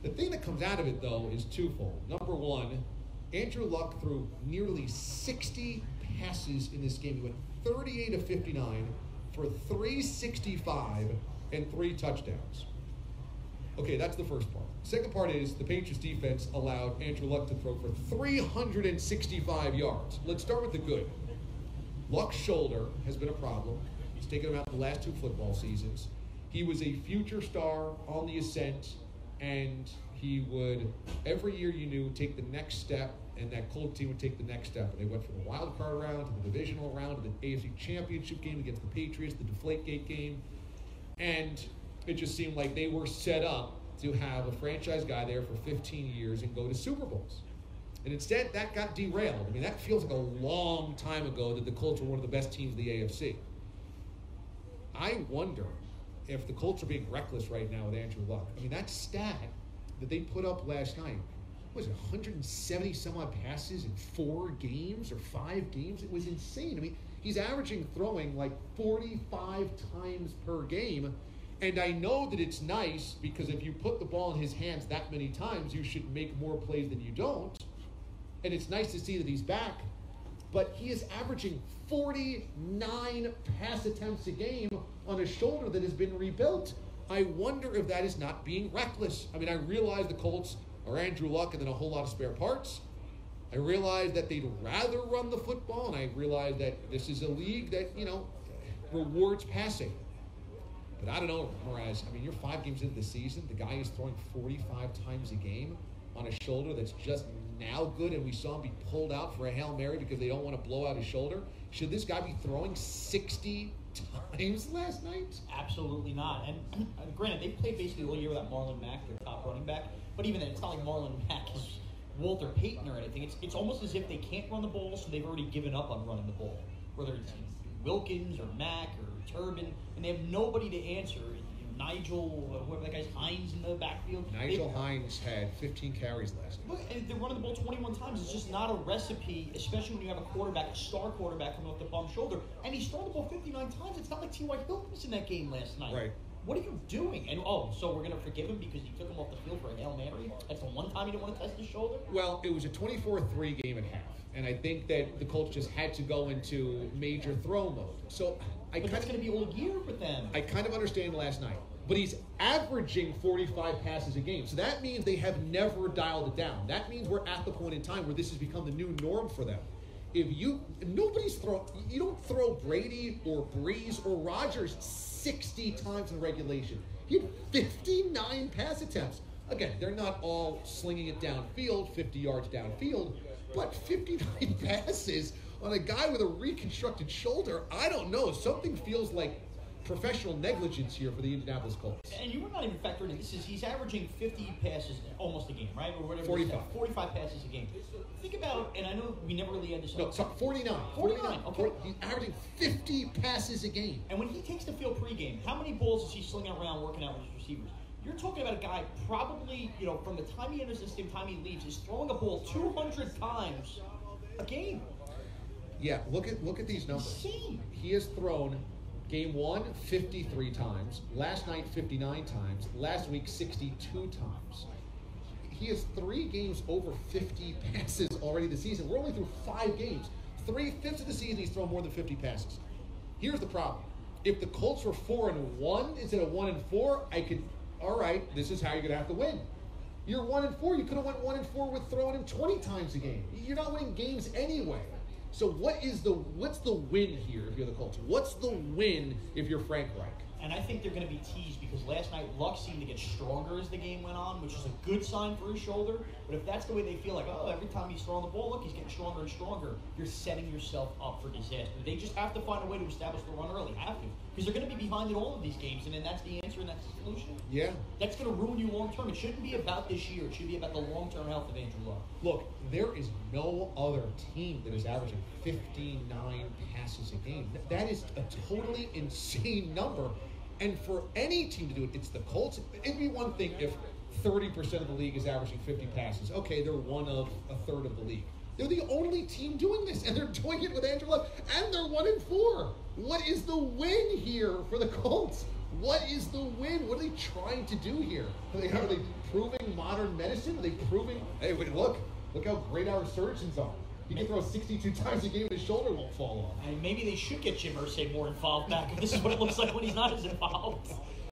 The thing that comes out of it, though, is twofold. Number one, Andrew Luck threw nearly 60 passes in this game. He went 38 of 59 for 365 and 3 touchdowns. Okay, that's the first part. Second part is the Patriots defense allowed Andrew Luck to throw for 365 yards. Let's start with the good. Luck's shoulder has been a problem. He's taken him out the last 2 football seasons. He was a future star on the ascent, and he would, every year you knew, take the next step, and that Colts team would take the next step. And they went from the wild card round to the divisional round to the AFC Championship game against the Patriots, the Deflategate game. And it just seemed like they were set up to have a franchise guy there for 15 years and go to Super Bowls. And instead, that got derailed. I mean, that feels like a long time ago that the Colts were one of the best teams in the AFC. I wonder if the Colts are being reckless right now with Andrew Luck. I mean, that stat that they put up last night, was it 170 some odd passes in 4 games or 5 games? It was insane. I mean, he's averaging throwing like 45 times per game. And I know that it's nice because if you put the ball in his hands that many times, you should make more plays than you don't. And it's nice to see that he's back. But he is averaging 49 pass attempts a game on a shoulder that has been rebuilt. I wonder if that is not being reckless. I mean, I realize the Colts are Andrew Luck and then a whole lot of spare parts. I realize that they'd rather run the football, and I realize that this is a league that, rewards passing. But I don't know, Mraz. I mean, you're 5 games into the season. The guy is throwing 45 times a game on a shoulder that's just now good, and we saw him be pulled out for a Hail Mary because they don't want to blow out his shoulder. Should this guy be throwing 60 times last night? Absolutely not. And granted, they played basically all year without Marlon Mack, their top running back. But even then, it's not like Marlon Mack is Walter Payton or anything. It's almost as if they can't run the ball, so they've already given up on running the ball. Whether it's Wilkins or Mack or Turbin, and they have nobody to answer. Nigel, whoever that guy's, Hines in the backfield. Nigel Hines had 15 carries last night. Look, and they're running the ball 21 times. It's just not a recipe, especially when you have a quarterback, a star quarterback coming off the bum shoulder. And he's thrown the ball 59 times. It's not like T.Y. Hilton was in that game last night. Right. What are you doing? And, so we're going to forgive him because you took him off the field for a Hail Mary? That's the one time you didn't want to test his shoulder? Well, it was a 24-3 game at half. And I think that the Colts just had to go into major throw mode. So But that's going to be all year with them. I kind of understand last night. But he's averaging 45 passes a game. So that means they have never dialed it down. That means we're at the point in time where this has become the new norm for them. You don't throw Brady or Breeze or Rodgers 60 times in regulation. He had 59 pass attempts. Again, they're not all slinging it downfield, 50 yards downfield, but 59 passes on a guy with a reconstructed shoulder. I don't know. Something feels like professional negligence here for the Indianapolis Colts. And you were not even factoring in this. He's averaging 50 passes almost a game, right? Or whatever. 45 passes a game. Think about, and I know we never really had this. No, sorry, 49. 49, okay. He's averaging 50 passes a game. And when he takes the field pregame, how many balls is he slinging around working out with his receivers? You're talking about a guy probably, from the time he enters the stadium, time he leaves, is throwing a ball 200 times a game. Yeah, look at these numbers. Insane. He has thrown game 1, 53 times. Last night, 59 times. Last week, 62 times. He has 3 games over 50 passes already this season. We're only through 5 games. 3/5 of the season, he's thrown more than 50 passes. Here's the problem. If the Colts were 4-1 instead of 1-4, all right, this is how you're going to have to win. You're 1-4. You could have went 1-4 with throwing him 20 times a game. You're not winning games anyway. So what's the win here if you're the Colts? What's the win if you're Frank Reich? And I think they're going to be teased because last night Luck seemed to get stronger as the game went on, which is a good sign for his shoulder. But if that's the way they feel like, every time he's throwing the ball, look, he's getting stronger and stronger, you're setting yourself up for disaster. They just have to find a way to establish the run early. Have to. Because they're going to be behind in all of these games, and then that's the answer and that's the solution. Yeah. That's going to ruin you long term. It shouldn't be about this year. It should be about the long-term health of Andrew Luck. Look, there is no other team that is averaging 59 passes a game. That is a totally insane number. And for any team to do it, it's the Colts. It'd be one thing if 30% of the league is averaging 50 passes. Okay, they're one of a third of the league. They're the only team doing this, and they're doing it with Andrew Luck, and they're 1-4. What is the win here for the Colts? What is the win? What are they trying to do here? Are they proving modern medicine? Are they proving, hey, wait, look how great our surgeons are. He can throw 62 times a game and his shoulder won't fall off. And maybe they should get Jim Irsay more involved back if this is what it looks like when he's not as involved.